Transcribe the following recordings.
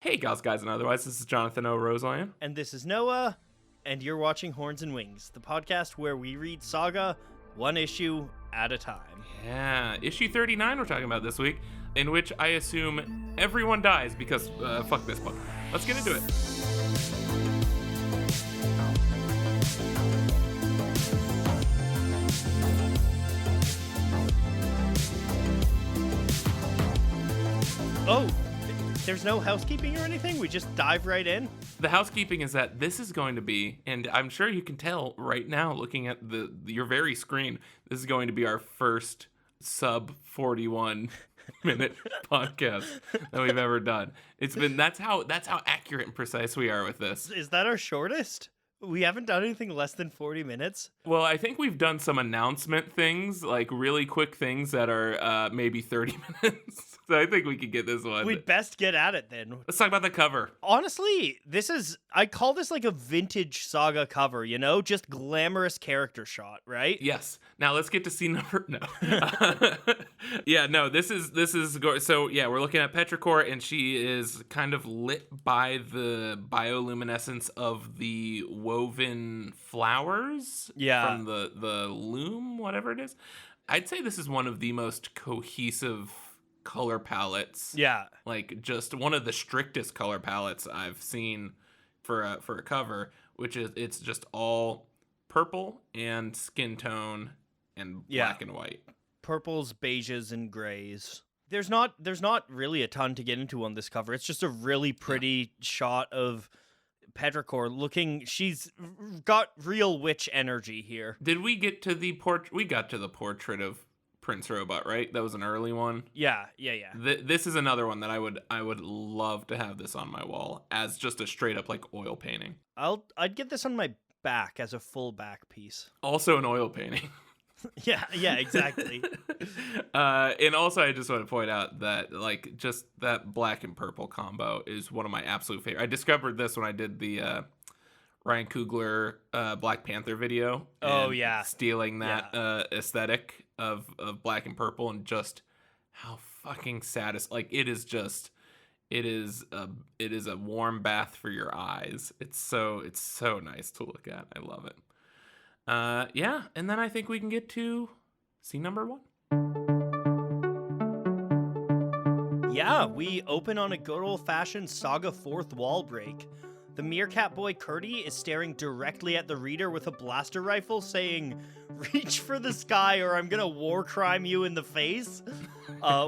Hey, guys, and otherwise, this is Jonathan O. Roseland. And this is Noah, and you're watching Horns and Wings, the podcast where we read Saga one issue at a time. Yeah, issue 39 we're talking about this week, in which I assume everyone dies because fuck this book. Let's get into it. Oh, there's no housekeeping or anything? We just dive right in? The housekeeping is that this is going to be, and I'm sure you can tell right now looking at your very screen, this is going to be our first sub 41 minute podcast that we've ever done. That's how accurate and precise we are with this. Is that our shortest? We haven't done anything less than 40 minutes? Well, I think we've done some announcement things, like really quick things that are maybe 30 minutes. So I think we could get this one. We'd best get at it then. Let's talk about the cover. Honestly, I call this like a vintage Saga cover, you know? Just glamorous character shot, right? Yes. Now let's get to scene number, no. Yeah, no, this is, so yeah, we're looking at Petrichor, and she is kind of lit by the bioluminescence of the woven flowers. Yeah. From the loom, whatever it is. I'd say this is one of the most cohesive color palettes. Yeah. Like just one of the strictest color palettes I've seen for a cover, which is it's just all purple and skin tone and black and white. Purples, beiges, and grays. There's not really a ton to get into on this cover. It's just a really pretty shot of Petrichor looking. She's got real witch energy here. Did we get to the portrait? We got to the portrait of Prince Robot, right? That was an early one. Yeah. This is another one that I would love to have this on my wall as just a straight up like oil painting. I'd get this on my back as a full back piece. Also an oil painting. yeah, exactly. And also I just want to point out that like just that black and purple combo is one of my absolute favorite. I discovered this when I did the Ryan Coogler Black Panther video. Oh yeah, stealing that aesthetic of black and purple, and just how fucking satisfying. Like it is a warm bath for your eyes. It's so nice to look at. I love it. Yeah, and then I think we can get to scene number 1. Yeah, we open on a good old-fashioned Saga fourth wall break. The meerkat boy Curdy is staring directly at the reader with a blaster rifle, saying, "Reach for the sky or I'm gonna war crime you in the face,"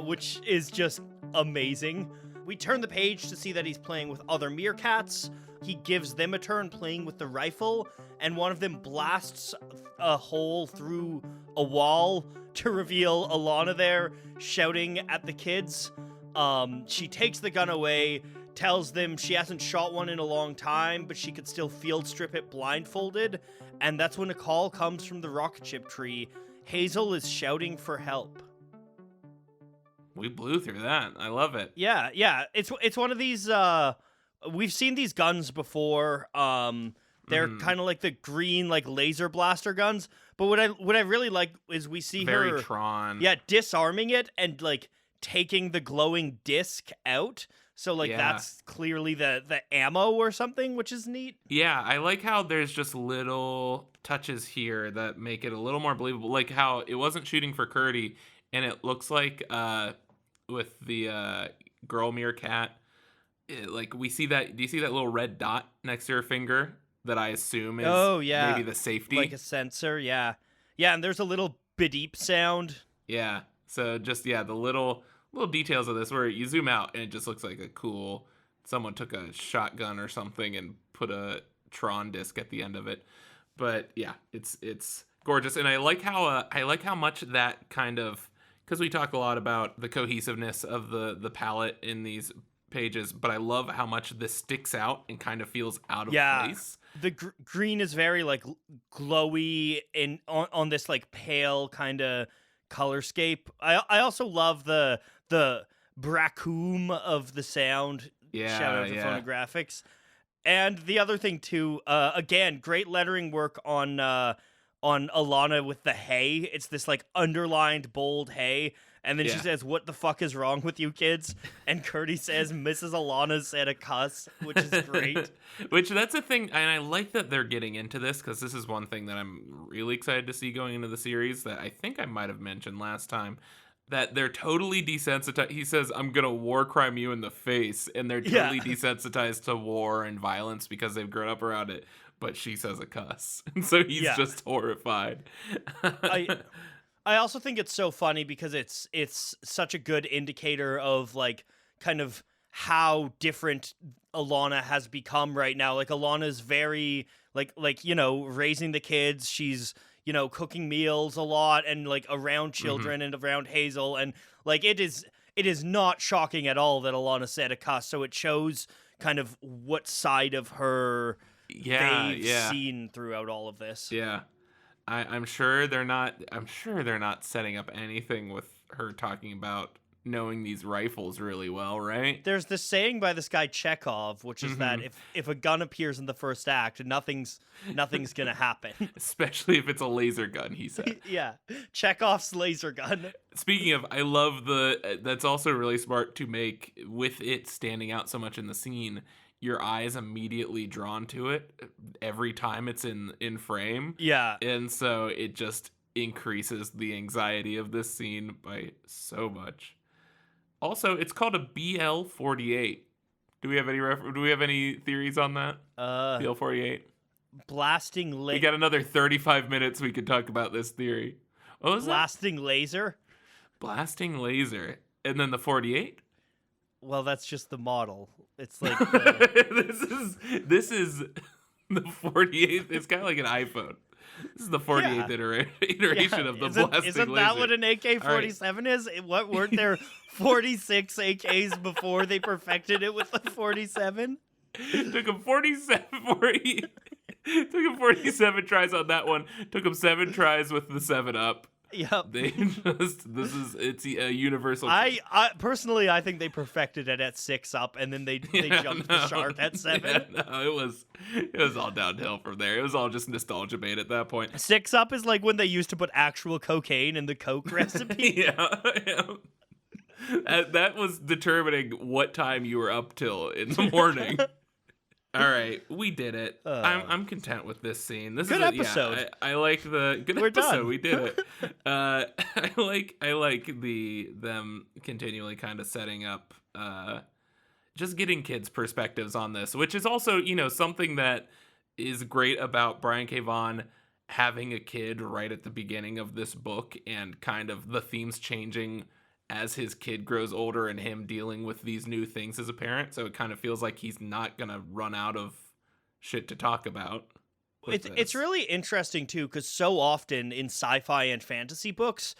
which is just amazing. We turn the page to see that he's playing with other meerkats. He gives them a turn playing with the rifle, and one of them blasts a hole through a wall to reveal Alana there shouting at the kids. She takes the gun away, tells them she hasn't shot one in a long time, but she could still field strip it blindfolded, and that's when a call comes from the rocket ship tree. Hazel is shouting for help. We blew through that. I love it. Yeah. It's one of these, we've seen these guns before. They're kind of like the green, like laser blaster guns. But what I really like is we see Very her, Tron. Yeah, disarming it and like taking the glowing disc out. So like that's clearly the ammo or something, which is neat. Yeah, I like how there's just little touches here that make it a little more believable. Like how it wasn't shooting for Curdy, and it looks like with the girl meerkat, like we see that. Do you see that little red dot next to her finger that I assume is maybe the safety? Like a sensor, yeah. Yeah, and there's a little beep sound. Yeah, so just, the little details of this where you zoom out and it just looks like someone took a shotgun or something and put a Tron disc at the end of it. But yeah, it's gorgeous. And I like how much that kind of, because we talk a lot about the cohesiveness of the palette in these pages, but I love how much this sticks out and kind of feels out of place. The green is very like glowy on this like pale kind of colorscape. I also love the braccoon of the sound. Shout out to Phonographics. And the other thing too, again, great lettering work on Alana with the hay. It's this like underlined bold hay, And then she Yeah. says, "What the fuck is wrong with you kids?" And Curdy says, "Mrs. Alana said a cuss," which is great. Which that's a thing, and I like that they're getting into this because this is one thing that I'm really excited to see going into the series that I think I might have mentioned last time. That they're totally desensitized. He says, "I'm gonna war crime you in the face," and they're Yeah. totally desensitized to war and violence because they've grown up around it. But she says a cuss, and so he's Yeah. just horrified. I also think it's so funny because it's such a good indicator of like kind of how different Alana has become right now. Like Alana's very like raising the kids. She's cooking meals a lot and like around children and around Hazel, and like it is not shocking at all that Alana said a cuss. So it shows kind of what side of her they've seen throughout all of this. Yeah. I'm sure they're not. I'm sure they're not setting up anything with her talking about knowing these rifles really well, right? There's this saying by this guy Chekhov, which is that if a gun appears in the first act, nothing's gonna happen. Especially if it's a laser gun, he said. Yeah, Chekhov's laser gun. Speaking of, I love that's also really smart to make, with it standing out so much in the scene, your eye is immediately drawn to it every time it's in frame. Yeah. And so it just increases the anxiety of this scene by so much. Also, it's called a BL-48. Do we have any theories on that? BL-48. Blasting We got another 35 minutes we could talk about this theory. What was blasting laser? Blasting laser. And then the 48? Well, that's just the model. It's like this is the 48th. It's kind of like an iPhone. This is the 48th iteration of the blasting laser. Isn't that what an AK-47 is? What weren't there 46 AKs before they perfected it with the 47? Took him 47 tries on that one. Took him 7 tries with the 7-Up. Yep. It's a universal. I personally, I think they perfected it at 6-Up, and then they jumped the shark at 7. Yeah, no, it was all downhill from there. It was all just nostalgia bait at that point. 6-Up is like when they used to put actual cocaine in the Coke recipe. Yeah. That was determining what time you were up till in the morning. All right, we did it. I'm content with this scene. This good is episode. Yeah, I like the good We're episode. done. We did it. I like them continually kind of setting up, just getting kids' perspectives on this, which is also something that is great about Brian K. Vaughan having a kid right at the beginning of this book, and kind of the themes changing as his kid grows older and him dealing with these new things as a parent. So it kind of feels like he's not going to run out of shit to talk about. It's really interesting, too, because so often in sci-fi and fantasy books,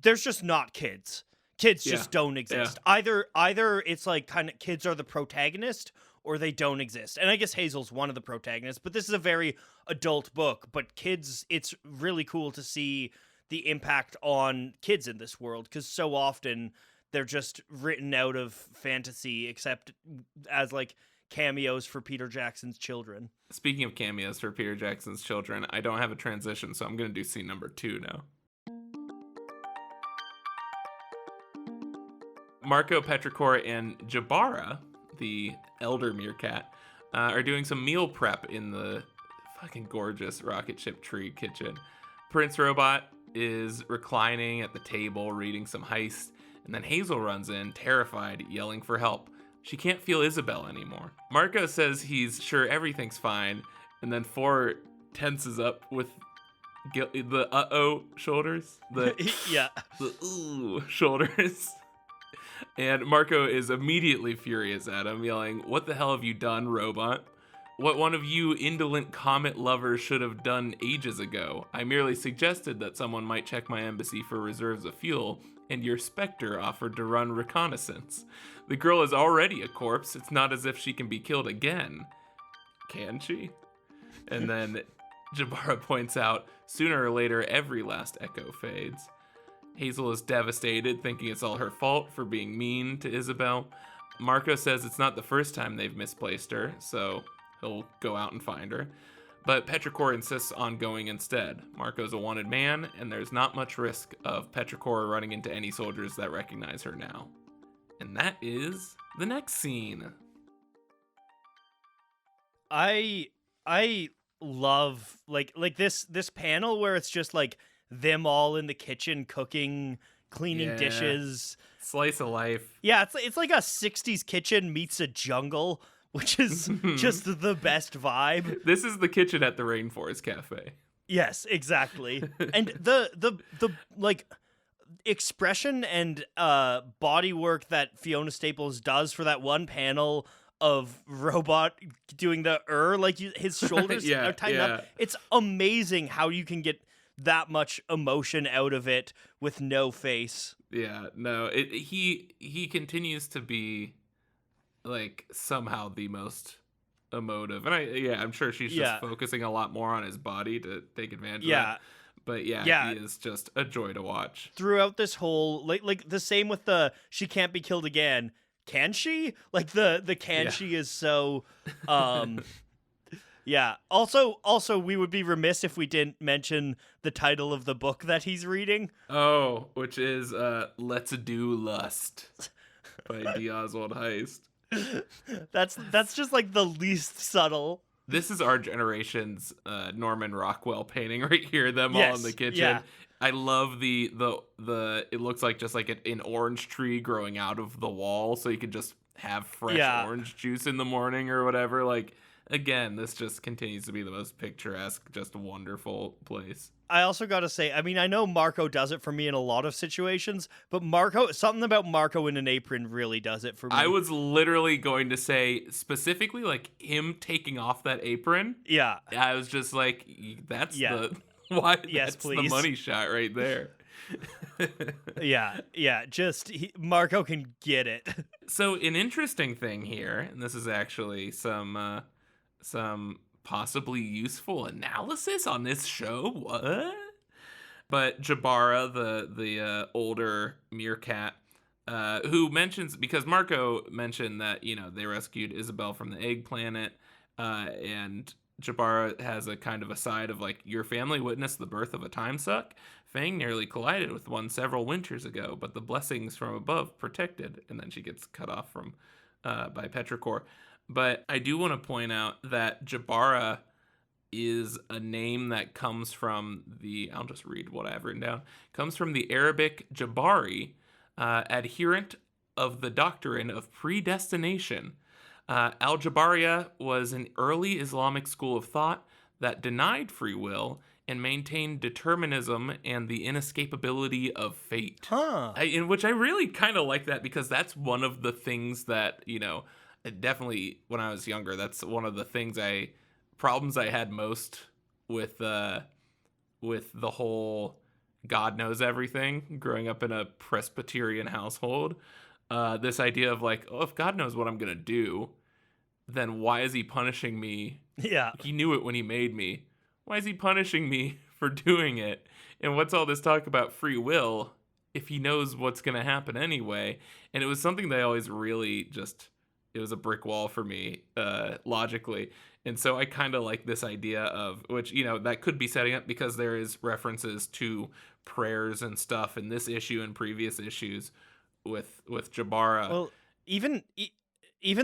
there's just not kids. Kids just don't exist. Yeah. Either it's like kind of kids are the protagonist or they don't exist. And I guess Hazel's one of the protagonists, but this is a very adult book. But kids, it's really cool to see the impact on kids in this world, because so often they're just written out of fantasy, except as like cameos for Peter Jackson's children. Speaking of cameos for Peter Jackson's children, I don't have a transition, so I'm going to do scene number 2 now. Marco, Petrichor, and Jabara, the elder meerkat, are doing some meal prep in the fucking gorgeous rocket ship tree kitchen. Prince Robot is reclining at the table reading some Heist, and then Hazel runs in, terrified, yelling for help. She can't feel Isabel anymore. Marco says he's sure everything's fine, and then 4 tenses up with the uh-oh shoulders. The ooh shoulders. And Marco is immediately furious at him, yelling, "What the hell have you done, robot? What one of you indolent comet lovers should have done ages ago. I merely suggested that someone might check my embassy for reserves of fuel, and your Spectre offered to run reconnaissance. The girl is already a corpse. It's not as if she can be killed again. Can she?" And then Jabara points out, sooner or later, every last echo fades. Hazel is devastated, thinking it's all her fault for being mean to Isabel. Marco says it's not the first time they've misplaced her, so he'll go out and find her. But Petrichor insists on going instead. Marco's a wanted man, and there's not much risk of Petrichor running into any soldiers that recognize her now. And that is the next scene. I love like this panel where it's just like them all in the kitchen cooking, cleaning Yeah. dishes. Slice of life. Yeah, it's like a 60s kitchen meets a jungle, which is just the best vibe. This is the kitchen at the Rainforest Cafe. Yes, exactly. And the like expression and body work that Fiona Staples does for that one panel of Robot doing the like his shoulders are tightened up. It's amazing how you can get that much emotion out of it with no face. Yeah, no, he continues to be like somehow the most emotive, and I'm sure she's just focusing a lot more on his body to take advantage of that. But he is just a joy to watch throughout this whole like the same with the she can't be killed again. Can she? Like the she is so yeah. Also we would be remiss if we didn't mention the title of the book that he's reading. Oh, which is Let's Do Lust by D. Oswald Heist. That's just like the least subtle. This is our generation's Norman Rockwell painting right here. Them all in the kitchen. Yeah. I love the it looks like just like an orange tree growing out of the wall, so you could just have fresh orange juice in the morning or whatever. Like, again, this just continues to be the most picturesque, just wonderful place. I also got to say, I mean, I know Marco does it for me in a lot of situations, but something about Marco in an apron really does it for me. I was literally going to say specifically like him taking off that apron. Yeah. I was just like, that's that's the money shot right there. Just Marco can get it. So an interesting thing here, and this is actually some possibly useful analysis on this show. What? But Jabara, the older meerkat, who mentions, because Marco mentioned that they rescued Isabel from the egg planet, and Jabara has a kind of a side of like, your family witnessed the birth of a time suck. Fang nearly collided with one several winters ago, but the blessings from above protected. And then she gets cut off from by Petrichor. But I do want to point out that Jabara is a name that comes from I'll just read what I have written down, comes from the Arabic Jabari, adherent of the doctrine of predestination. Al-Jabariya was an early Islamic school of thought that denied free will and maintained determinism and the inescapability of fate. In which I really kind of like that, because that's one of the things that, definitely when I was younger, that's one of the problems I had most with the whole God knows everything growing up in a Presbyterian household. This idea of like, oh, if God knows what I'm going to do, then why is he punishing me? Yeah. He knew it when he made me. Why is he punishing me for doing it? And what's all this talk about free will if he knows what's going to happen anyway? And it was something that I always really it was a brick wall for me, logically. And so I kind of like this idea of, which, that could be setting up because there is references to prayers and stuff in this issue and previous issues with Jabara. Well, even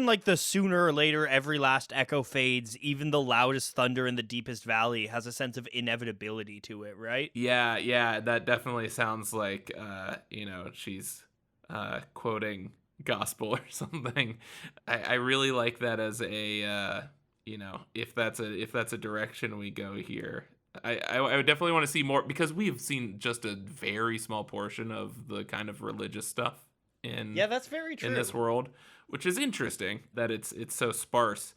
like the sooner or later every last echo fades, even the loudest thunder in the deepest valley has a sense of inevitability to it, right? Yeah, that definitely sounds like she's quoting gospel or something. I really like that as a if that's a direction we go here. I would definitely want to see more, because we have seen just a very small portion of the kind of religious stuff in that's very true in this world, which is interesting that it's so sparse,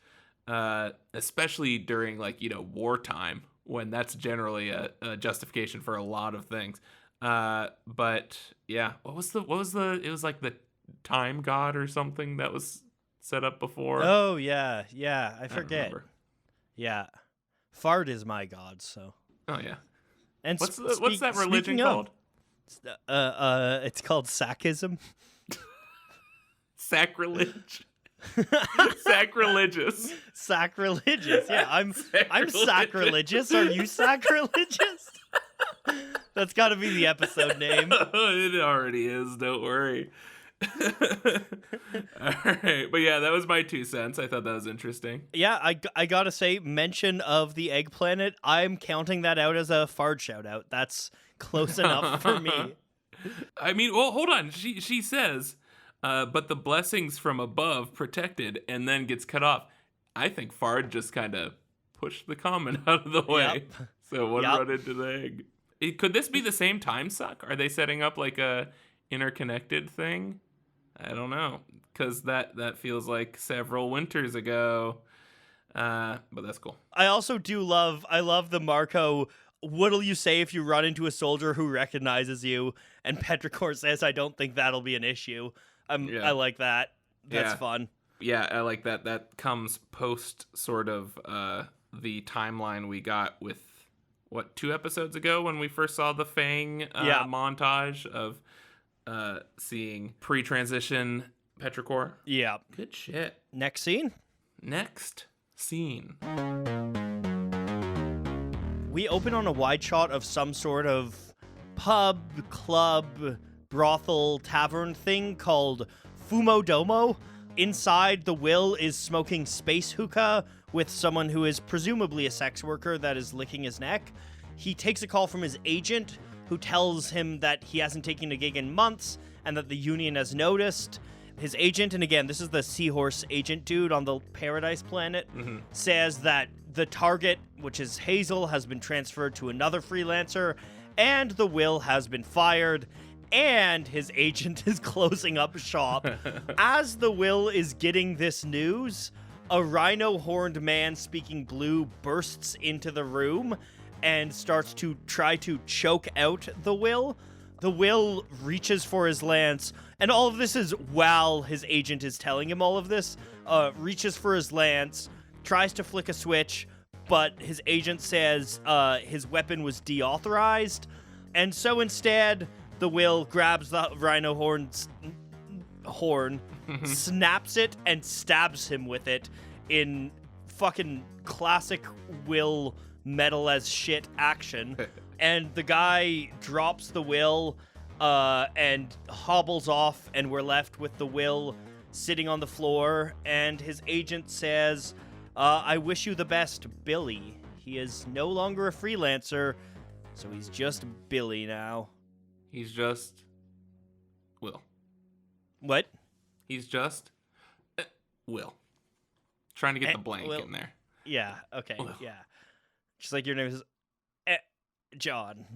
especially during like wartime, when that's generally a justification for a lot of things. But yeah, what was the it was like the time god or something that was set up before. Oh yeah, I forget. Yeah, fart is my god. So. Oh yeah. And what's that religion called? It's called Sackism. Sackreligious. Sacrilegious. Sacrilegious. Yeah, I'm Sacrilegious. sacrilegious. Are you sacrilegious? That's got to be the episode name. It already is. Don't worry. All right, but yeah, that was my 2 cents. I thought that was interesting. Yeah, I gotta say, mention of the egg planet, I'm counting that out as a fart shout out. That's close enough for me. I mean, well, hold on. She says, but the blessings from above protected, and then gets cut off. I think Fard just kind of pushed the comment out of the way, so one run into the egg. Could this be the same time suck? Are they setting up like a interconnected thing? I don't know, because that feels like several winters ago. But that's cool. I also I love the Marco, what'll you say if you run into a soldier who recognizes you? And Petrichor says, I don't think that'll be an issue. I like that. That's fun. Yeah, I like that. That comes post sort of the timeline we got with, 2 episodes ago when we first saw the Fang montage of seeing pre-transition Petrichor. Yeah. Good shit. Next scene. We open on a wide shot of some sort of pub, club, brothel, tavern thing called Fumo Domo. Inside, the Will is smoking space hookah with someone who is presumably a sex worker that is licking his neck. He takes a call from his agent, who tells him that he hasn't taken a gig in months and that the union has noticed. His agent, and again, this is the seahorse agent dude on the Paradise planet, says that the target, which is Hazel, has been transferred to another freelancer, and the Will has been fired, and his agent is closing up shop. As the Will is getting this news, a rhino-horned man speaking blue bursts into the room and starts to try to choke out the Will. The Will reaches for his lance, and all of this is while his agent is telling him all of this. Reaches for his lance, tries to flick a switch, but his agent says his weapon was deauthorized, and so instead, the Will grabs the rhino horn, snaps it, and stabs him with it in fucking classic Will metal as shit action. And the guy drops the Will and hobbles off, and we're left with the Will sitting on the floor, and his agent says, I wish you the best, Billy. He is no longer a freelancer, so he's just Billy now. He's just Will. What? He's just Will. Trying to get the blank Will. in there. Yeah, okay, Will. yeah. Just like your name is John.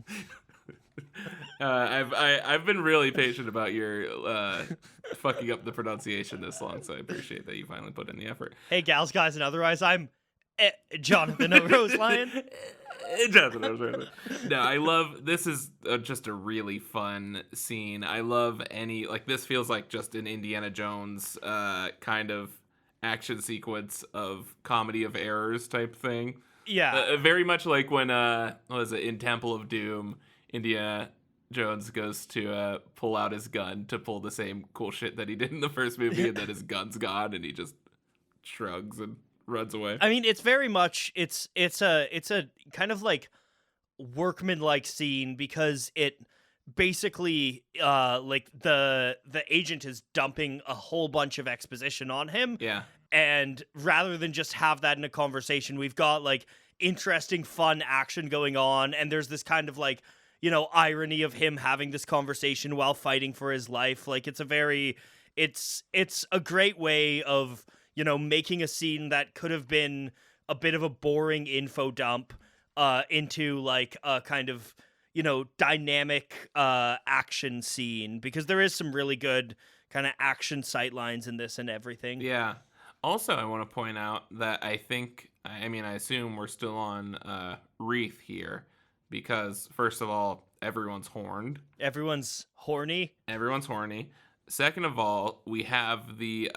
I've been really patient about your fucking up the pronunciation this long, so I appreciate that you finally put in the effort. Hey, gals, guys, and otherwise, I'm Jonathan O'Rose Lion. No, I love, this is just a really fun scene. I love this feels like just an Indiana Jones kind of action sequence of comedy of errors type thing. Yeah. Very much like when, in Temple of Doom, Indiana Jones goes to pull out his gun to pull the same cool shit that he did in the first movie, and then his gun's gone, and he just shrugs and runs away. I mean, it's very much it's a kind of like workman-like scene, because it basically like the agent is dumping a whole bunch of exposition on him. Yeah. And rather than just have that in a conversation, we've got like interesting, fun action going on, and there's this kind of like, irony of him having this conversation while fighting for his life. Like it's a great way of making a scene that could have been a bit of a boring info dump into like a kind of, dynamic action scene, because there is some really good kind of action sightlines in this and everything. Yeah. Also, I want to point out that I assume we're still on Wreath here, because first of all, everyone's horned. Everyone's horny. Second of all, we have the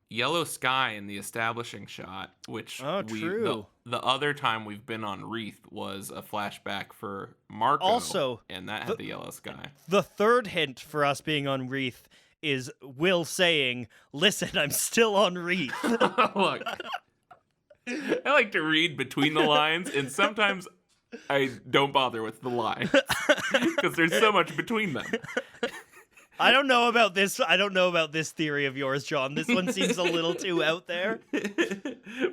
yellow sky in the establishing shot, which true. The other time we've been on Wreath was a flashback for Marco, Also, and that had the yellow sky. The third hint for us being on Wreath is Will saying, "Listen, I'm still on Reef." Look, I like to read between the lines, and sometimes I don't bother with the lines because there's so much between them. I don't know about this. I don't know about this theory of yours, John. This one seems a little too out there.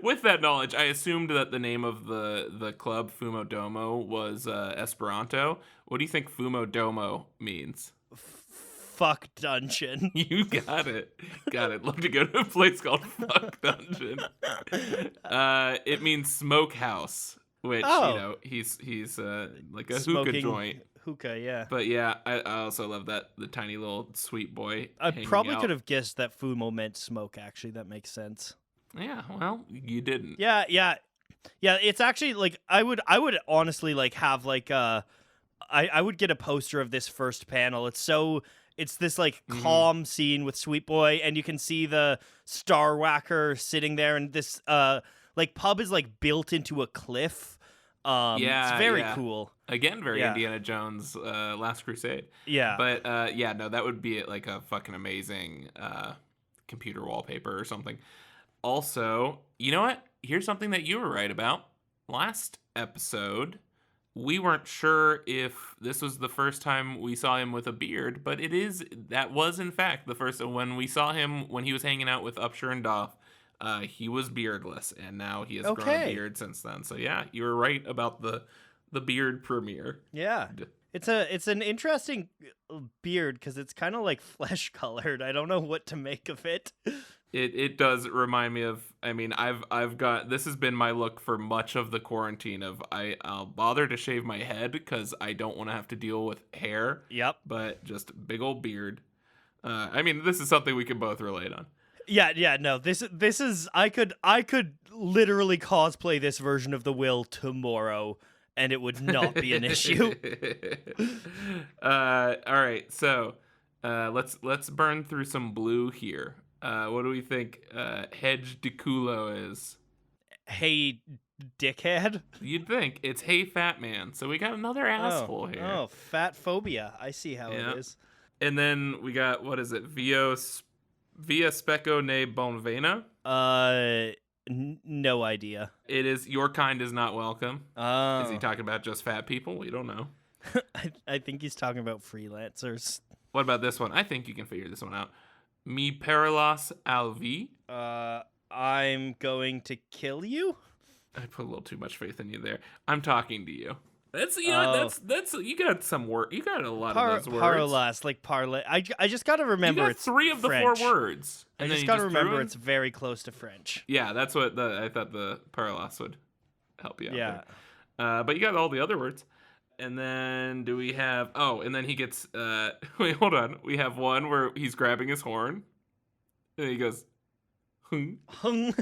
With that knowledge, I assumed that the name of the club, Fumo Domo, was Esperanto. What do you think Fumo Domo means? Fuck dungeon. You got it. Got it. Love to go to a place called Fuck Dungeon. It means smokehouse, which, he's like a Smoking hookah joint. Hookah, yeah. But yeah, I also love that the tiny little sweet boy. I probably out. could have guessed that Fumo meant smoke. Actually, that makes sense. Yeah, well, you didn't. Yeah. It's actually like I would honestly like have like I would get a poster of this first panel. It's this like calm scene with Sweet Boy, and you can see the Star Whacker sitting there, and this like pub is like built into a cliff. It's very cool. Again, very Indiana Jones, Last Crusade. Yeah. But no, that would be like a fucking amazing computer wallpaper or something. Also, you know what? Here's something that you were right about. Last episode, we weren't sure if this was the first time we saw him with a beard, but that was in fact the first. When we saw him when he was hanging out with Upshur and Doff, he was beardless, and now he has grown a beard since then. So yeah, you were right about the beard premiere. Yeah. It's an interesting beard because it's kind of like flesh colored. I don't know what to make of it. It does remind me of. I mean, I've got this has been my look for much of the quarantine. I'll bother to shave my head because I don't want to have to deal with hair. Yep. But just big old beard. I mean, this is something we can both relate on. Yeah. No, this is I could literally cosplay this version of the Will tomorrow, and it would not be an issue. All right, so let's burn through some blue here. What do we think Hedge de Culo is? Hey, dickhead. You'd think it's Hey Fat Man. So we got another asshole here. Oh, fat phobia. I see how it is. And then we got, what is it? Via Specco ne Bonvena? No idea. It is Your Kind Is Not Welcome. Oh. Is he talking about just fat people? We don't know. I think he's talking about freelancers. What about this one? I think you can figure this one out. Mi Perilas Alvi. I'm going to kill you? I put a little too much faith in you there. I'm talking to you. That's that's you got some work. You got a lot of those words. Paralas, like parlay. I just got to remember you got it's three of the French. 4 words. I just got to remember it's very close to French. Yeah, that's what I thought the paralas would help you out. Yeah. There. But you got all the other words. And then do we have and then he gets wait, hold on. We have one where he's grabbing his horn. And he goes hung. Hung.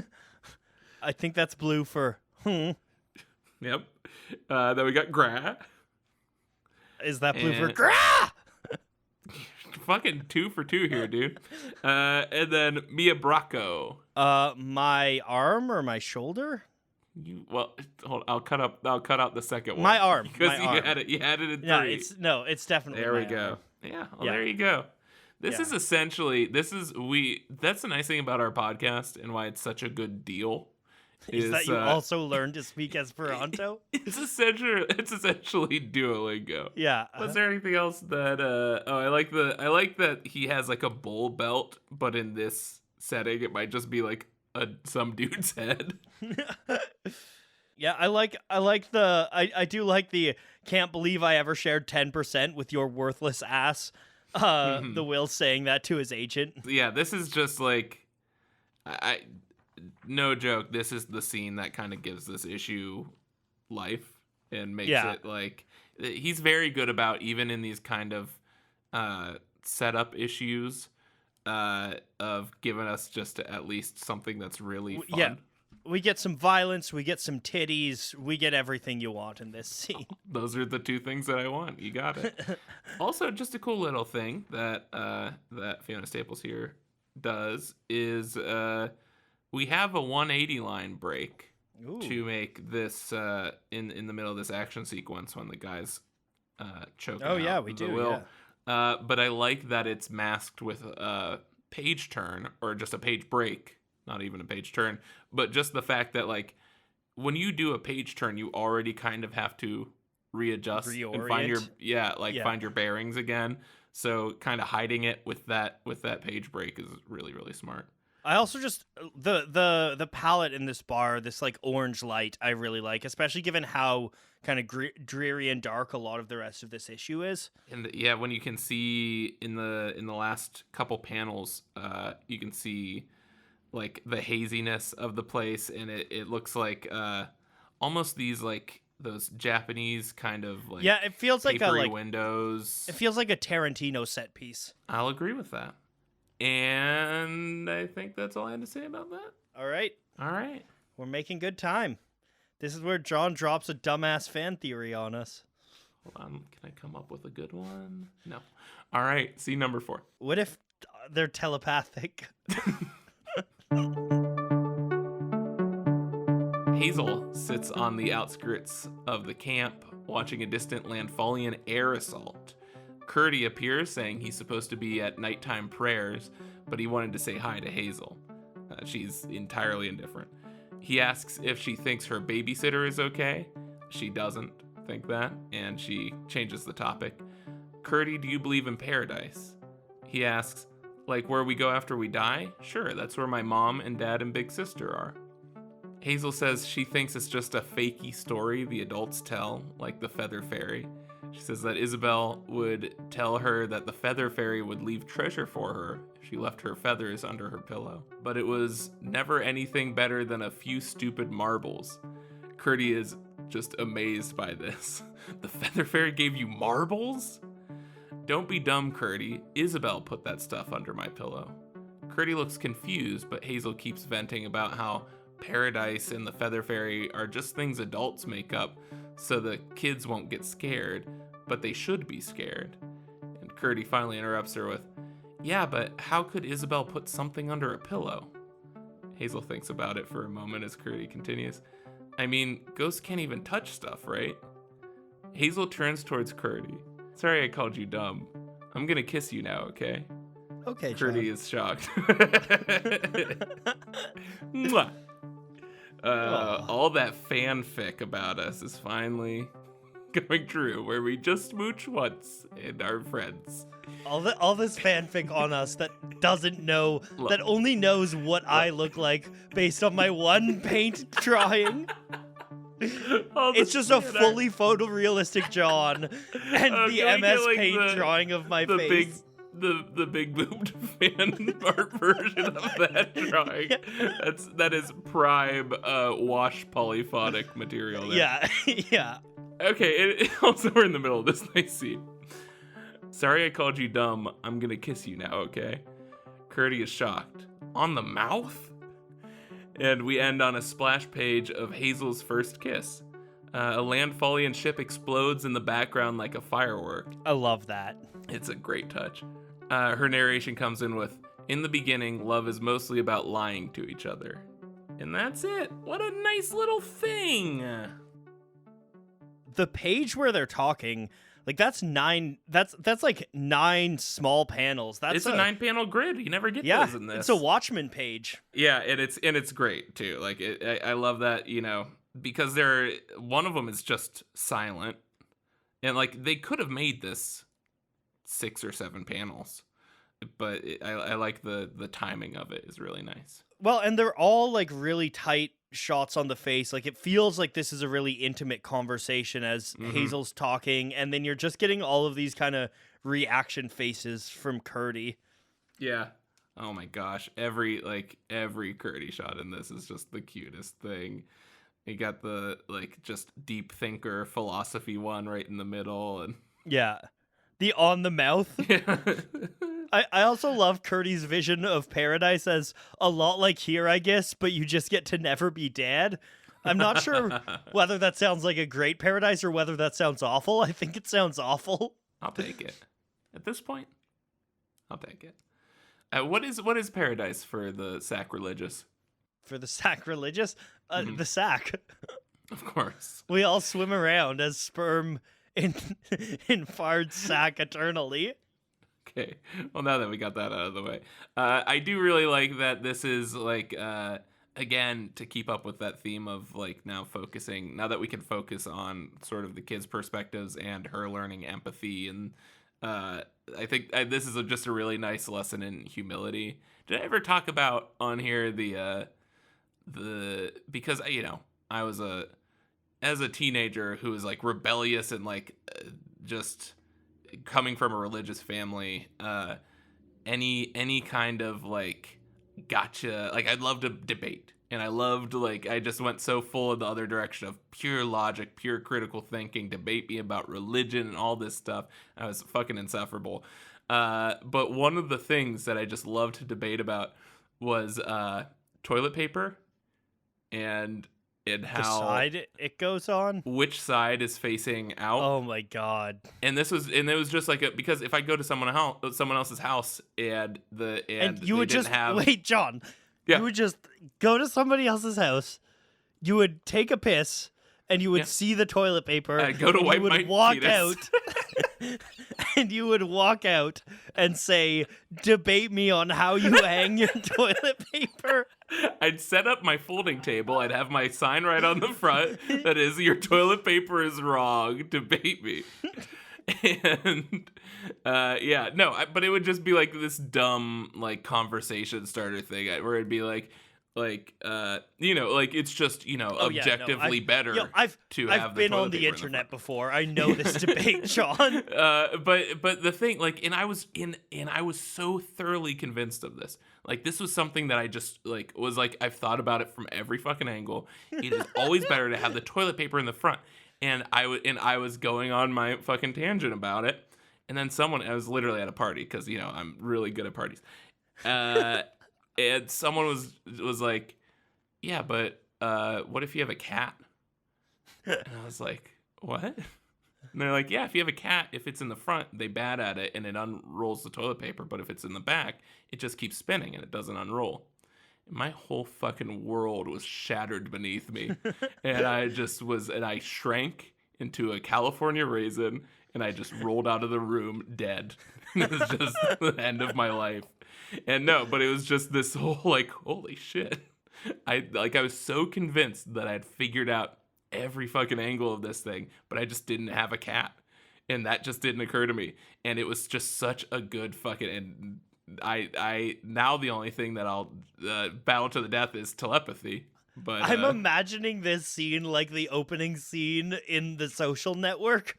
I think that's blue for hung. Yep. Then we got gra. Is that blue for gra? Fucking 2 for 2 here, dude. And then Mia Bracco. My arm or my shoulder? Hold on, I'll cut out the second one. My arm. Because you had it in 3. It's definitely there we my go. arm. Yeah, there you go. This is essentially that's the nice thing about our podcast and why it's such a good deal. Is that you also learned to speak Esperanto? It's essentially Duolingo. Yeah. Was there anything else that I like that he has like a bull belt, but in this setting it might just be like some dude's head. Yeah, I do like the can't believe I ever shared 10% with your worthless ass. The Will saying that to his agent. Yeah, this is just like no joke, this is the scene that kind of gives this issue life and makes it like he's very good about, even in these kind of setup issues, of giving us just at least something that's really fun. Yeah. We get some violence, we get some titties, we get everything you want in this scene. Those are the 2 things that I want. You got it. Also, just a cool little thing that Fiona Staples here does is we have a 180 line break to make this in the middle of this action sequence when the guys choke. Oh yeah, we do. Will. Yeah. But I like that it's masked with a page turn or just a page break, not even a page turn, but just the fact that like when you do a page turn, you already kind of have to readjust and find your Reorient. Yeah. find your bearings again. So kind of hiding it with that page break is really really smart. I also just the palette in this bar, this like orange light, I really like, especially given how kind of dreary and dark a lot of the rest of this issue is. And yeah, when you can see in the last couple panels, you can see like the haziness of the place, and it looks like almost these like those Japanese kind of like Yeah, it feels like papery windows. it feels like a Tarantino set piece. I'll agree with that. And I think that's all I had to say about that. All right, All right. we're making good time. This is where John drops a dumbass fan theory on us. Hold on. Can I come up with a good one? No. All right. See number 4. What if they're telepathic? Hazel sits on the outskirts of the camp, watching a distant Landfallian air assault. Curdy appears, saying he's supposed to be at nighttime prayers, but he wanted to say hi to Hazel. She's entirely indifferent. He asks if she thinks her babysitter is okay. She doesn't think that, and she changes the topic. Curdy, do you believe in paradise? He asks, like where we go after we die? Sure, that's where my mom and dad and big sister are. Hazel says she thinks it's just a fakey story the adults tell, like the Feather Fairy. She says that Isabel would tell her that the Feather Fairy would leave treasure for her if she left her feathers under her pillow. But it was never anything better than a few stupid marbles. Curdy is just amazed by this. The Feather Fairy gave you marbles? Don't be dumb, Curdy. Isabel put that stuff under my pillow. Curdy looks confused, but Hazel keeps venting about how paradise and the Feather Fairy are just things adults make up so the kids won't get scared, but they should be scared. And Curdy finally interrupts her with, yeah, but how could Isabel put something under a pillow? Hazel thinks about it for a moment as Curdy continues, I mean, ghosts can't even touch stuff, right? Hazel turns towards Curdy. Sorry I called you dumb. I'm gonna kiss you now, okay? Okay, Curdy is shocked. Mwah. All that fanfic about us is finally going true, where we just smooch once and are friends. All this fanfic on us that doesn't know, that only knows what I look like based on my one paint drawing. It's just a fully photorealistic John and the MS Paint drawing of my face. The big boobed fan art version of that drawing. That is prime wash polyphonic material there. Yeah, yeah. Okay, also we're in the middle of this nice scene. Sorry I called you dumb. I'm gonna kiss you now, okay? Curdy is shocked. On the mouth? And we end on a splash page of Hazel's first kiss. A Landfallian ship explodes in the background like a firework. I love that. It's a great touch. Her narration comes in with, in the beginning, love is mostly about lying to each other. And that's it. What a nice little thing. The page where they're talking, like that's like 9 small panels. It's a 9-panel grid. You never get those in this. It's a Watchmen page. Yeah, and it's great too. Like I love that, because one of them is just silent. And like they could have made this 6 or 7 panels, but I like the timing of it is really nice. Well, and they're all like really tight shots on the face. Like it feels like this is a really intimate conversation as Hazel's talking, and then you're just getting all of these kind of reaction faces from Curdy. Yeah. Oh my gosh. Every Curdy shot in this is just the cutest thing. You got the just deep thinker philosophy one right in the middle, and yeah. The on the mouth. Yeah. I also love Curdy's vision of paradise as a lot like here, I guess, but you just get to never be dead. I'm not sure whether that sounds like a great paradise or whether that sounds awful. I think it sounds awful. I'll take it. At this point, I'll take it. What is paradise for the sacrilegious? For the sacrilegious? The sack. Of course. We all swim around as sperm in Fard's sack eternally. Okay. Well, now that we got that out of the way, I do really like that this is like, again, to keep up with that theme of like now that we can focus on sort of the kids' perspectives and her learning empathy. And uh, I think this is just a really nice lesson in humility. Did I ever talk about on here because, I was as a teenager who was like rebellious and like just coming from a religious family, any kind of like gotcha, like I'd love to debate, and I loved, like, I just went so full in the other direction of pure logic, pure critical thinking, debate me about religion and all this stuff. I was fucking insufferable. But one of the things that I just loved to debate about was toilet paper, and The how side it goes on. which side is facing out. Oh my god. And it was just like because if I go to someone else's house, and And they you would didn't just have. wait, John. Yeah. You would just go to somebody else's house. You would take a piss, and you would Yeah. see the toilet paper. I'd go to and wipe you would my walk penis. out, and you would walk out and say, "Debate me on how you hang your toilet paper." I'd set up my folding table. I'd have my sign right on the front that is, "Your toilet paper is wrong. Debate me." And but it would just be like this dumb like conversation starter thing where it'd be like like it's just Oh, yeah, no, objectively better I've to have I've the been toilet on the paper in internet front. before. I know this debate, John. But the thing, like, and I was so thoroughly convinced of this. Like, this was something that I just like was like I've thought about it from every fucking angle. It is always better to have the toilet paper in the front. And I was going on my fucking tangent about it, and then I was literally at a party because I'm really good at parties. And someone was like, "Yeah, but what if you have a cat?" And I was like, "What?" And they're like, "Yeah, if you have a cat, if it's in the front, they bat at it and it unrolls the toilet paper. But if it's in the back, it just keeps spinning and it doesn't unroll." And my whole fucking world was shattered beneath me. And I shrank into a California raisin, and I just rolled out of the room dead. It was just the end of my life. And no, but it was just this whole like, holy shit. I was so convinced that I had figured out every fucking angle of this thing, but I just didn't have a cat. And that just didn't occur to me. And it was just such a good fucking, and I now the only thing that I'll battle to the death is telepathy. But I'm imagining this scene like the opening scene in The Social Network.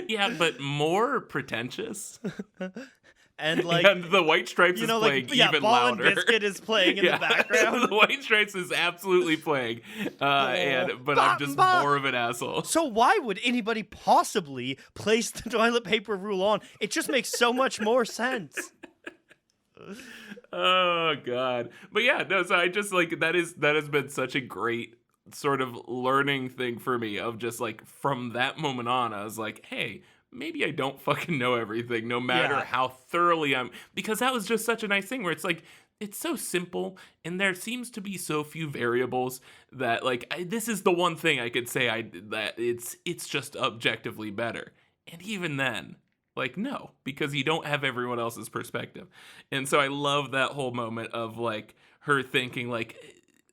yeah, but more pretentious. And like, and the White Stripes is playing even Ball louder. and Biscuit is playing in the background. The White Stripes is absolutely playing, but I'm just more of an asshole. So why would anybody possibly place the toilet paper rule on? It just makes so much more sense. Oh god. But yeah, no, so I just like that has been such a great sort of learning thing for me, of just like from that moment on I was like, hey, maybe I don't fucking know everything, no matter how thoroughly because that was just such a nice thing where it's like, it's so simple and there seems to be so few variables that like this is the one thing I could say that it's just objectively better. And even then, like, no, because you don't have everyone else's perspective. And so I love that whole moment of like her thinking like,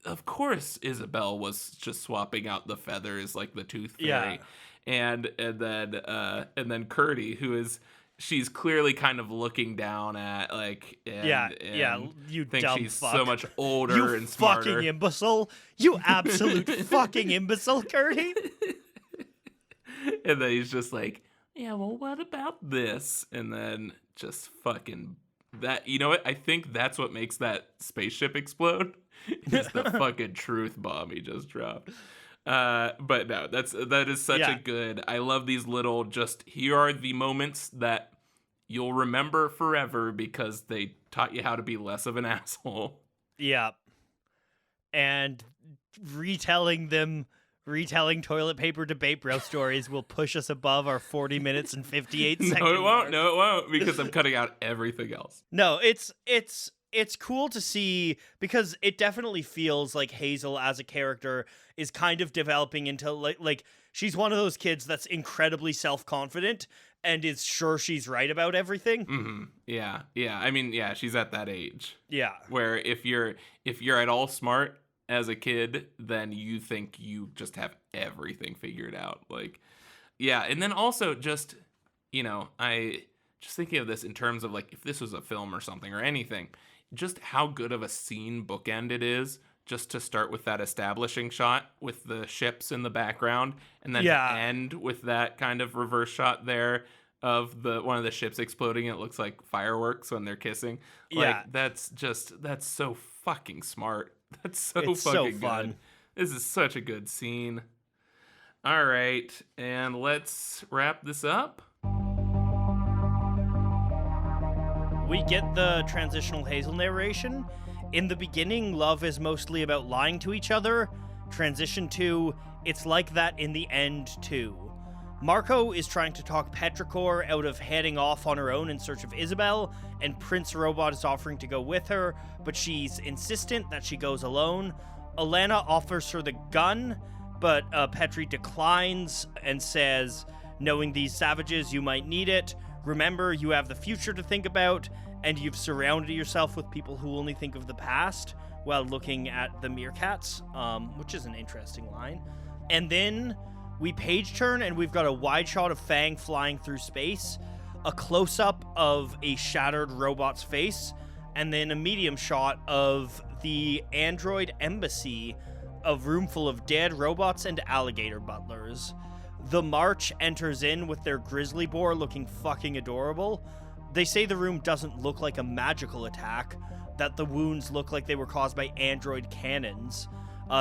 of course Isabel was just swapping out the feathers like the tooth fairy. And then Curdy, she's clearly kind of looking down at like, you think dumb she's fuck. so much older You and smarter. fucking imbecile. You absolute fucking imbecile, Curdy. And then he's just like, yeah, well, what about this? And then just fucking that, you know what? I think that's what makes that spaceship explode. Is the fucking truth bomb he just dropped. But no, that is such a good. I love these little. Just here are the moments that you'll remember forever because they taught you how to be less of an asshole. Yeah, and retelling toilet paper debate bro stories will push us above our 40 minutes and 58 seconds. No, it won't. No, it won't, because I'm cutting out everything else. No, it's it's cool to see because it definitely feels like Hazel as a character is kind of developing into like she's one of those kids that's incredibly self-confident and is sure she's right about everything. Yeah, yeah. I mean, yeah, she's at that age Yeah. where if you're at all smart as a kid, then you think you just have everything figured out. Like, yeah, and then also just I just thinking of this in terms of like if this was a film or something or anything, just how good of a scene bookend it is. Just to start with that establishing shot with the ships in the background, and then to Yeah. end with that kind of reverse shot there of the one of the ships exploding. It looks like fireworks when they're kissing. Yeah. Like that's so fucking smart. That's so It's so fucking good. fun. This is such a good scene. All right, and let's wrap this up. We get the transitional Hazel narration. In the beginning, love is mostly about lying to each other. Transition to, it's like that in the end, too. Marco is trying to talk Petrichor out of heading off on her own in search of Isabel, and Prince Robot is offering to go with her, but she's insistent that she goes alone. Alana offers her the gun, but Petri declines and says, knowing these savages, you might need it. Remember, you have the future to think about, and you've surrounded yourself with people who only think of the past while looking at the meerkats, which is an interesting line. And then we page turn, and we've got a wide shot of Fang flying through space, a close-up of a shattered robot's face, and then a medium shot of the android embassy, a room full of dead robots and alligator butlers. The March enters in with their grizzly boar looking fucking adorable. They say the room doesn't look like a magical attack, that the wounds look like they were caused by android cannons.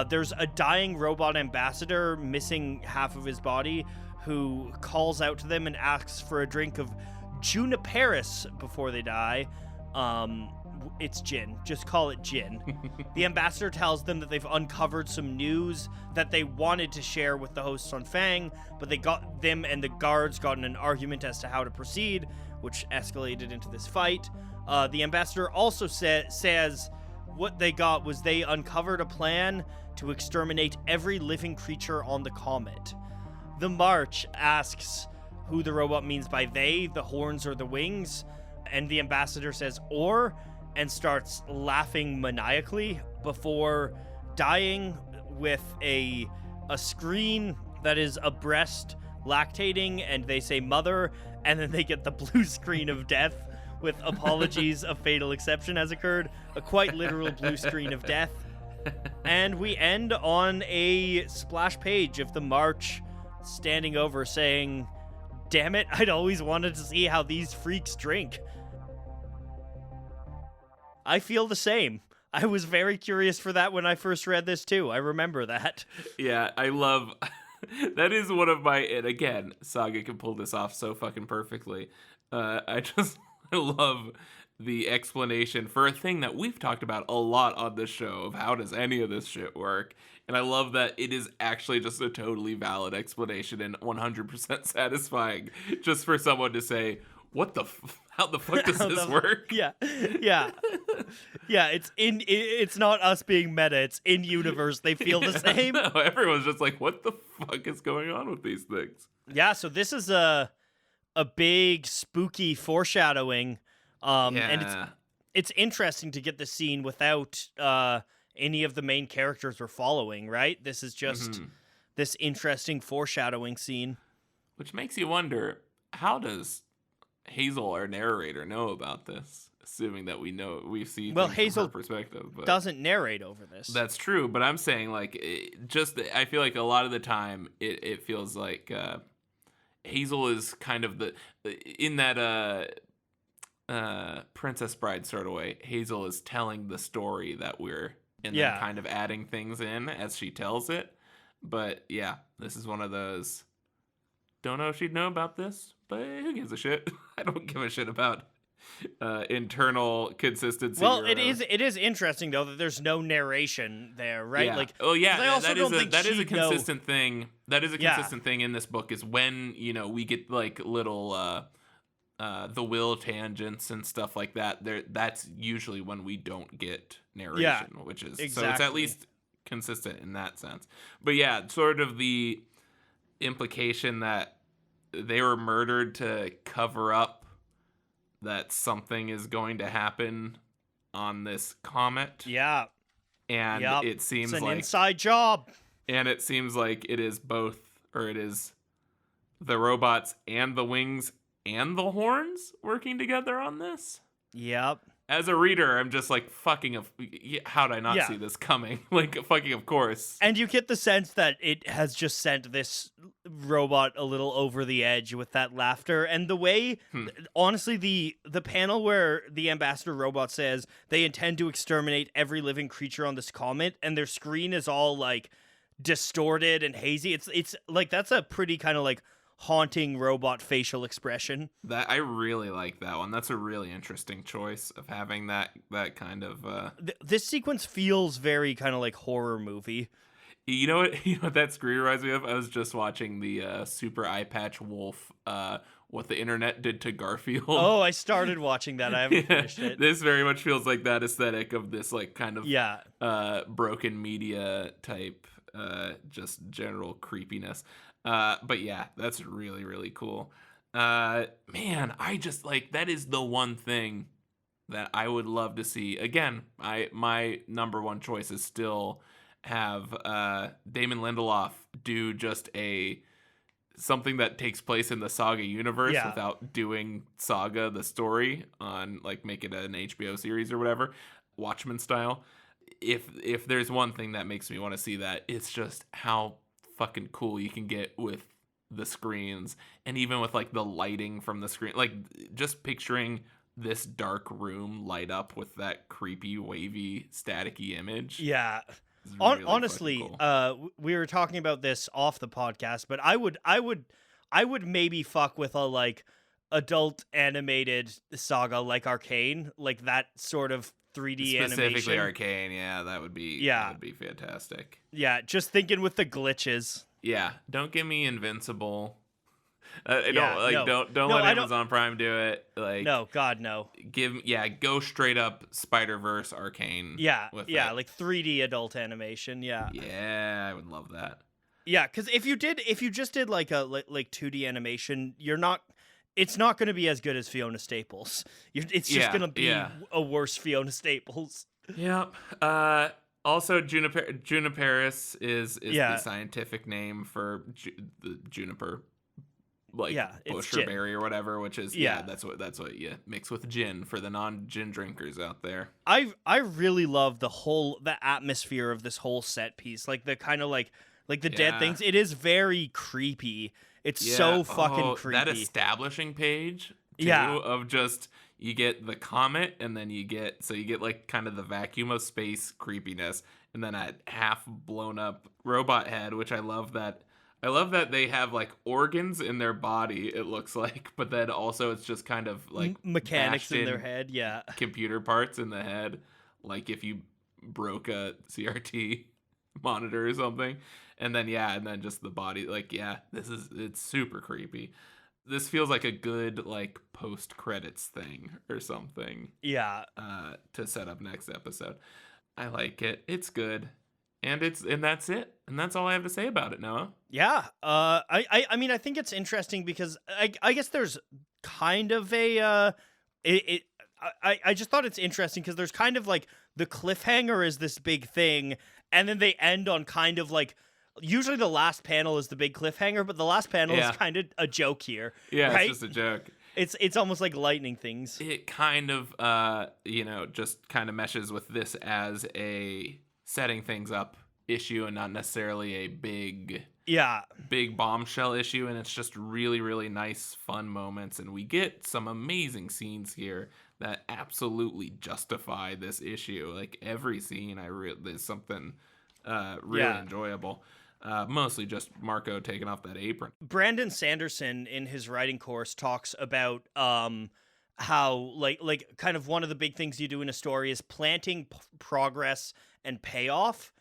There's a dying robot ambassador missing half of his body who calls out to them and asks for a drink of juniperis before they die. It's gin. Just call it gin. The ambassador tells them that they've uncovered some news that they wanted to share with the hosts on Fang, but them and the guards got in an argument as to how to proceed, which escalated into this fight. The ambassador also says what they got was they uncovered a plan to exterminate every living creature on the comet. The March asks who the robot means by they, the horns or the wings, and the ambassador says or, and starts laughing maniacally before dying with a screen that is a breast lactating, and they say mother, and then they get the blue screen of death with apologies, a fatal exception has occurred, a quite literal blue screen of death. And we end on a splash page of the March standing over saying, damn it, I'd always wanted to see how these freaks drink. I feel the same. I was very curious for that when I first read this too. I remember that. Yeah, I love that is one of my, and again, Saga can pull this off so fucking perfectly. I love the explanation for a thing that we've talked about a lot on this show of how does any of this shit work. And I love that it is actually just a totally valid explanation and 100% satisfying just for someone to say, how the fuck does this work? Yeah. It's not us being meta, it's in universe. They feel the same. No, everyone's just like, what the fuck is going on with these things? Yeah, so this is a big spooky foreshadowing. And it's interesting to get the scene without any of the main characters we're following, right? This is just this interesting foreshadowing scene. Which makes you wonder, how does Hazel, our narrator, know about this? Assuming that we've seen Hazel from her perspective, but doesn't narrate over this. That's true, but I'm saying like I feel like a lot of the time it feels like Hazel is kind of in that Princess Bride sort of way. Hazel is telling the story that we're and then kind of adding things in as she tells it. But yeah, this is one of those. Don't know if she'd know about this, but who gives a shit? I don't give a shit about internal consistency. Well, it is interesting though that there's no narration there, right? Yeah. Like, that is a consistent thing. That is a consistent thing in this book is when we get like little the will tangents and stuff like that, that's usually when we don't get Yeah, narration, which is so it's at exactly. least consistent in that sense. But yeah, sort of the implication that they were murdered to cover up that something is going to happen on this comet, Yeah. and Yep. it It's seems an like inside job. it is both, or it is the robots and the wings and the horns working together on this. Yep. As a reader, I'm just like, fucking of, how did I not Yeah. see this coming? Like, fucking of course. And you get the sense that it has just sent this robot a little over the edge with that laughter. And the way, honestly, the panel where the ambassador robot says they intend to exterminate every living creature on this comet, and their screen is all like distorted and hazy. It's like that's a pretty kind of like haunting robot facial expression. That I really like that one. That's a really interesting choice of having that kind of. This sequence feels very kind of like horror movie. You know what? You know what that screen reminds me of? I was just watching the Super Eye Patch Wolf. What the internet did to Garfield. Oh, I started watching that. I haven't finished it. This very much feels like that aesthetic of this like kind of Yeah. broken media type, just general creepiness. But yeah, that's really, really cool. Man, I just like, that is the one thing that I would love to see. Again, my number one choice is still have Damon Lindelof do just something that takes place in the Saga universe Yeah. without doing Saga the story, on like make it an HBO series or whatever, Watchmen style. If there's one thing that makes me want to see that, it's just how fucking cool you can get with the screens, and even with like the lighting from the screen, like just picturing this dark room light up with that creepy wavy staticky image. Yeah. Is really Honestly, fucking cool. we were talking about this off the podcast, but I would maybe fuck with a like adult animated Saga like Arcane, like that sort of 3D Specifically animation. Arcane, yeah, that would be fantastic. Yeah, just thinking with the glitches. Yeah, don't give me Invincible. No. Don't No, let I don't- Amazon Prime do it. Like, No, God, no. Go straight up Spider-Verse Arcane. Yeah, with yeah, it. like 3D adult animation. Yeah, Yeah, I would love that. yeah. Because if you just did like a like 2D animation, it's not going to be as good as Fiona Staples. It's just going to be a worse Fiona Staples. Yep. Also, Juniperis is the scientific name for the juniper, like bush or berry or whatever, which is that's what you mix with gin for the non-gin drinkers out there. I really love the atmosphere of this whole set piece, like the kind of like the dead things. It is very creepy. It's so fucking creepy. That establishing page too, of just, you get the comet, and then you get like kind of the vacuum of space creepiness, and then a half blown up robot head, which I love that they have like organs in their body, it looks like, but then also it's just kind of like mechanics in their head, computer parts in the head, like if you broke a CRT monitor or something. And then just the body, like, it's super creepy. This feels like a good like post credits thing or something. Yeah. To set up next episode. I like it. It's good. And that's it. And that's all I have to say about it, Noah. Yeah. I mean, I think it's interesting because I guess there's kind of a I just thought it's interesting because there's kind of like the cliffhanger is this big thing, and then they end on kind of like, usually the last panel is the big cliffhanger, but the last panel is kind of a joke here. Yeah, right? It's just a joke. It's almost like lightning things. It kind of just kind of meshes with this as a setting things up issue, and not necessarily a big bombshell issue, and it's just really, really nice fun moments, and we get some amazing scenes here that absolutely justify this issue. Like every scene there's something really enjoyable. Mostly just Marco taking off that apron. Brandon Sanderson in his writing course talks about how like kind of one of the big things you do in a story is planting progress and payoff.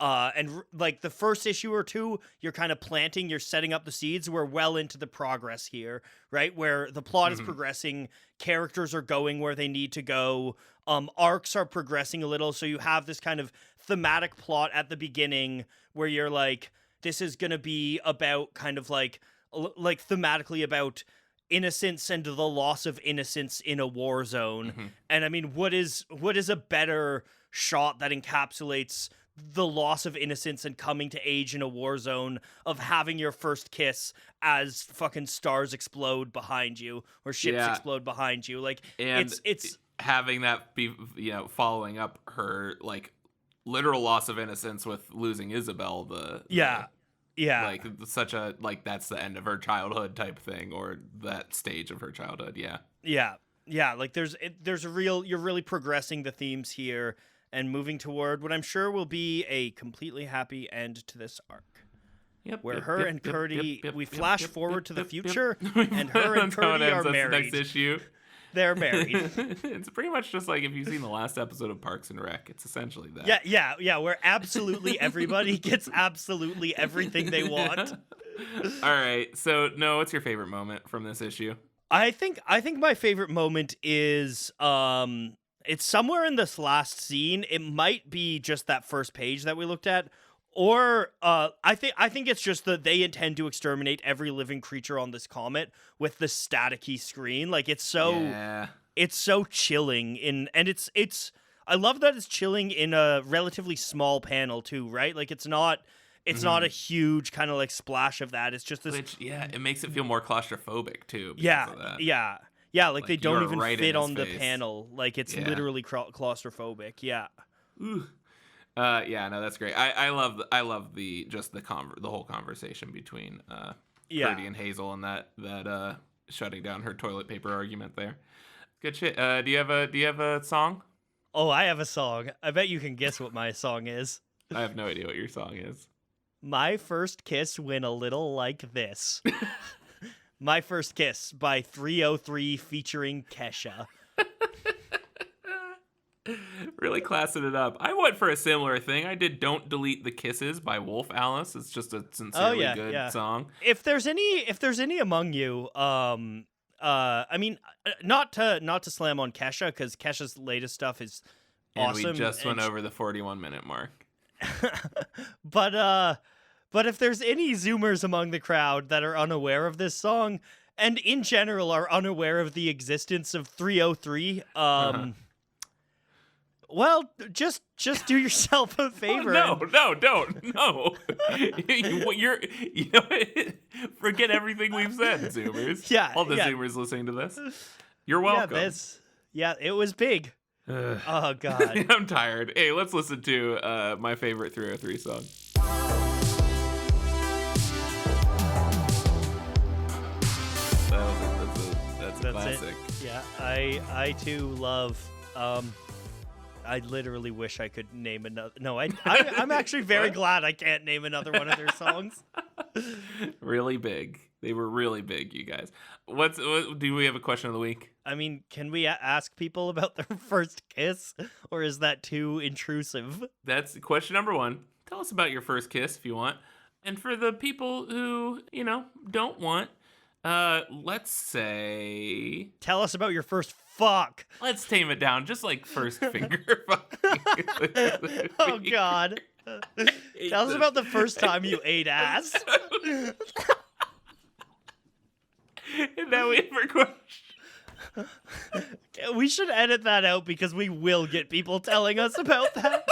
Like the first issue or two, you're kind of planting, you're setting up the seeds. We're well into the progress here, right? Where the plot is progressing, characters are going where they need to go, arcs are progressing a little. So you have this kind of thematic plot at the beginning where you're like, this is gonna be about kind of like thematically about innocence and the loss of innocence in a war zone. And I mean, what is a better shot that encapsulates the loss of innocence and coming to age in a war zone of having your first kiss as fucking stars explode behind you or ships explode behind you. Like, and it's having that be, following up her like literal loss of innocence with losing Isabel, yeah. like such a, like, that's the end of her childhood type thing, or that stage of her childhood. Yeah, like there's a real, you're really progressing the themes here and moving toward what I'm sure will be a completely happy end to this arc. Where her and Curdie, we flash forward to the future, and her and Curdie are married. That's the next issue. They're married. It's pretty much just like if you've seen the last episode of Parks and Rec. It's essentially that. Yeah. Where absolutely everybody gets absolutely everything they want. All right. So, no, what's your favorite moment from this issue? I think my favorite moment is it's somewhere in this last scene. It might be just that first page that we looked at, or I think it's just that they intend to exterminate every living creature on this comet with the staticky screen. Like it's so chilling and it's I love that it's chilling in a relatively small panel too, right? Like it's not a huge kind of like splash of that. It's just this. It makes it feel more claustrophobic too. Yeah, like they don't even right fit on the panel. Like it's literally claustrophobic. Yeah. Ooh. No, that's great. I love the whole conversation between Curdie and Hazel and that shutting down her toilet paper argument there. Good shit. Do you have a song? Oh, I have a song. I bet you can guess what my song is. I have no idea what your song is. My First Kiss went a little like this. My First Kiss by 303 featuring Kesha. Really classing it up. I went for a similar thing. I did Don't Delete the Kisses by Wolf Alice. It's just a sincerely good song. If there's any among you, I mean, not to slam on Kesha, because Kesha's latest stuff is awesome. And we just went over the 41-minute mark. But if there's any Zoomers among the crowd that are unaware of this song, and in general are unaware of the existence of 303, well, just do yourself a favor. No, don't. No. Forget everything we've said, Zoomers. Yeah. All the Zoomers listening to this. You're welcome. It was big. Oh, God. I'm tired. Hey, let's listen to my favorite 303 song. That's a classic. It. Yeah, I too love. I literally wish I could name another. No, I'm actually very glad I can't name another one of their songs. Really big. They were really big, you guys. What do we have a question of the week? I mean, can we ask people about their first kiss, or is that too intrusive? That's question number one. Tell us about your first kiss if you want. And for the people who, don't want, let's say... Tell us about your first fuck. Let's tame it down, just like first finger fuck. Oh, God. Tell us about the first time you ate ass. And now we have our question. We should edit that out because we will get people telling us about that.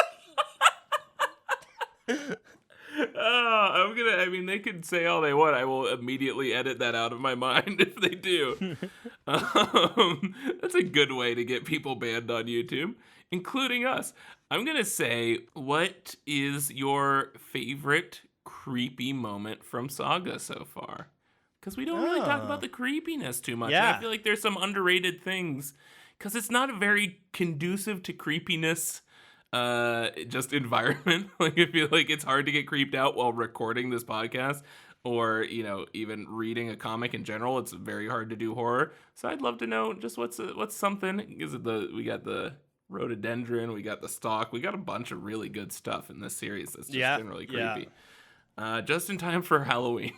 They can say all they want. I will immediately edit that out of my mind if they do. That's a good way to get people banned on YouTube, including us. I'm going to say, what is your favorite creepy moment from Saga so far? Because we don't really talk about the creepiness too much. Yeah. I feel like there's some underrated things, because it's not a very conducive to creepiness just environment. Like, I feel like it's hard to get creeped out while recording this podcast, or even reading a comic in general. It's very hard to do horror. So I'd love to know just what's something. Is it we got the rhododendron, we got the stalk, we got a bunch of really good stuff in this series that's just Yeah, generally yeah. creepy. Just in time for Halloween.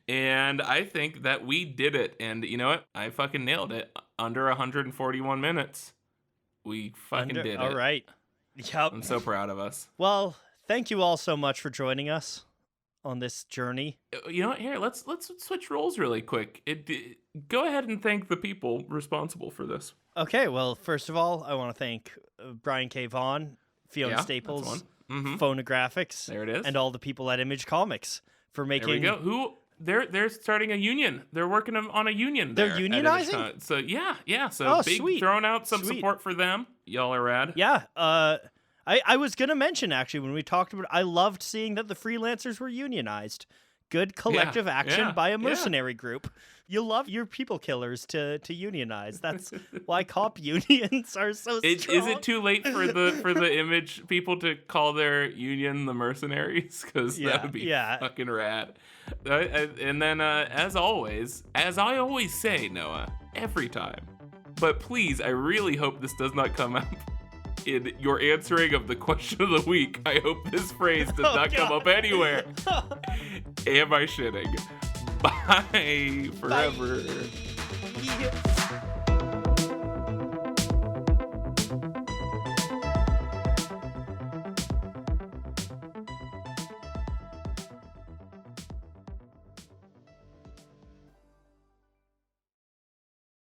And I think that we did it. And you know what? I fucking nailed it. Under 141 minutes. We fucking did it. All right. Yep. I'm so proud of us. Well, thank you all so much for joining us on this journey. You know what? Here, let's switch roles really quick. Go ahead and thank the people responsible for this. Okay, well, first of all, I want to thank Brian K. Vaughan, Fiona Yeah, Staples, that's one. Phonographics, There it is. and all the people at Image Comics for making. There we go. Who? They're starting a union. They're working on a union. They're there at unionizing? Image Con. So yeah. So Oh, big sweet. throwing out some Sweet. support for them. Y'all are rad. Yeah. I was gonna mention actually when we talked about. I loved seeing that the freelancers were unionized. Good collective action by a mercenary group. You love your people killers to unionize. That's why cop unions are so strong. Is it too late for the Image people to call their union the mercenaries? Because that would be fucking rad. And then, as always, as I always say, Noah, every time, but please, I really hope this does not come up in your answering of the question of the week. I hope this phrase does not come up anywhere. Am I shitting? Bye forever. Bye.